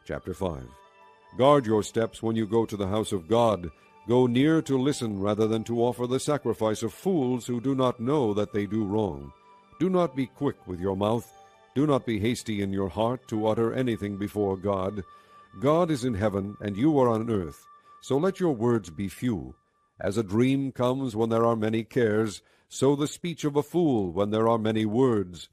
Chapter 5. Guard your steps when you go to the house of God. Go near to listen rather than to offer the sacrifice of fools who do not know that they do wrong. Do not be quick with your mouth. Do not be hasty in your heart to utter anything before God. God is in heaven, and you are on earth. So let your words be few. As a dream comes when there are many cares, so the speech of a fool when there are many words.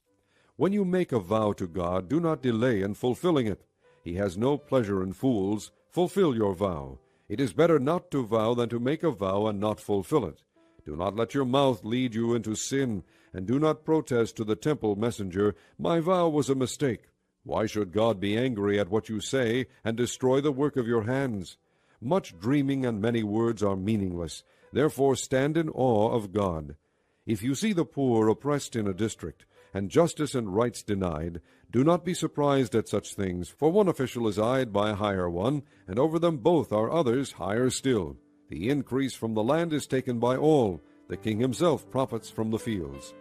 When you make a vow to God, do not delay in fulfilling it. He has no pleasure in fools. Fulfill your vow. It is better not to vow than to make a vow and not fulfill it. Do not let your mouth lead you into sin, and do not protest to the temple messenger, "My vow was a mistake." Why should God be angry at what you say and destroy the work of your hands? Much dreaming and many words are meaningless. Therefore stand in awe of God. If you see the poor oppressed in a district, and justice and rights denied, do not be surprised at such things, for one official is eyed by a higher one, and over them both are others higher still. The increase from the land is taken by all. The king himself profits from the fields.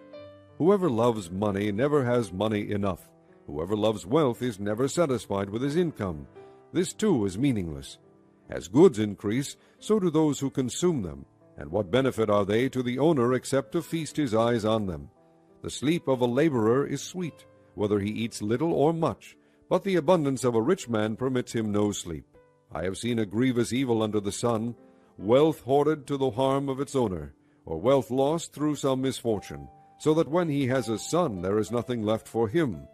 Whoever loves money never has money enough. Whoever loves wealth is never satisfied with his income. This too is meaningless. As goods increase, so do those who consume them. And what benefit are they to the owner except to feast his eyes on them? The sleep of a laborer is sweet, whether he eats little or much, but the abundance of a rich man permits him no sleep. I have seen a grievous evil under the sun, wealth hoarded to the harm of its owner, or wealth lost through some misfortune, so that when he has a son there is nothing left for him.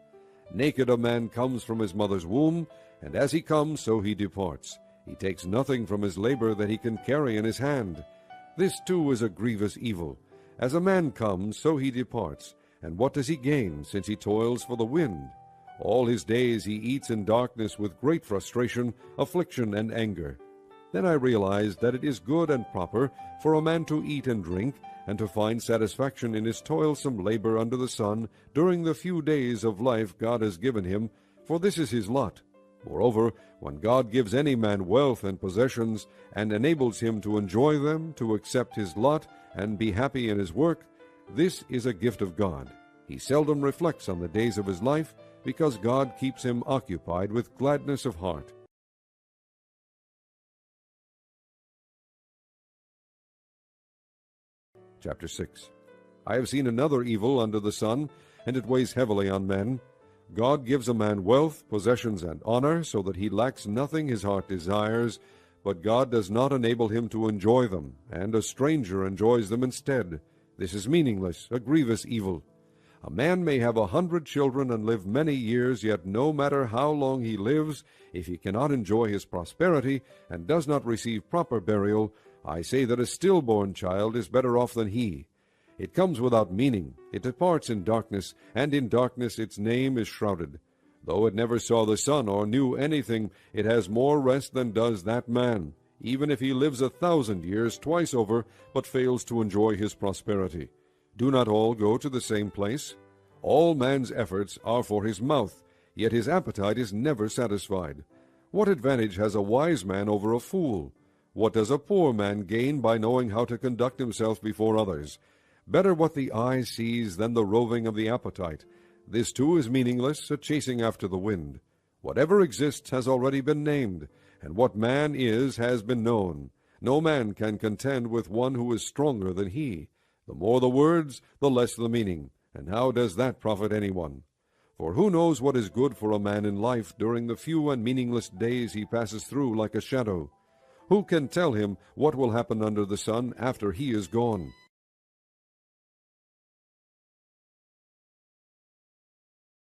Naked a man comes from his mother's womb, and as he comes so he departs. He takes nothing from his labor that he can carry in his hand. This too is a grievous evil. As a man comes, so he departs. And what does he gain, since he toils for the wind? All his days he eats in darkness with great frustration, affliction, and anger. Then I realized that it is good and proper for a man to eat and drink, and to find satisfaction in his toilsome labor under the sun during the few days of life God has given him, for this is his lot. Moreover, when God gives any man wealth and possessions, and enables him to enjoy them, to accept his lot, and be happy in his work, this is a gift of God. He seldom reflects on the days of his life, because God keeps him occupied with gladness of heart. Chapter 6. I have seen another evil under the sun, and it weighs heavily on men. God gives a man wealth, possessions, and honor, so that he lacks nothing his heart desires, but God does not enable him to enjoy them, and a stranger enjoys them instead. This is meaningless, a grievous evil. A man may have 100 children and live many years, yet no matter how long he lives, if he cannot enjoy his prosperity and does not receive proper burial, I say that a stillborn child is better off than he. It comes without meaning, it departs in darkness, and in darkness its name is shrouded. Though it never saw the sun or knew anything, it has more rest than does that man, even if he lives 1,000 years twice over, but fails to enjoy his prosperity. Do not all go to the same place? All man's efforts are for his mouth, yet his appetite is never satisfied. What advantage has a wise man over a fool? What does a poor man gain by knowing how to conduct himself before others? Better what the eye sees than the roving of the appetite. This too is meaningless, a chasing after the wind. Whatever exists has already been named, and what man is has been known. No man can contend with one who is stronger than he. The more the words, the less the meaning. And how does that profit anyone? For who knows what is good for a man in life during the few and meaningless days he passes through like a shadow? Who can tell him what will happen under the sun after he is gone?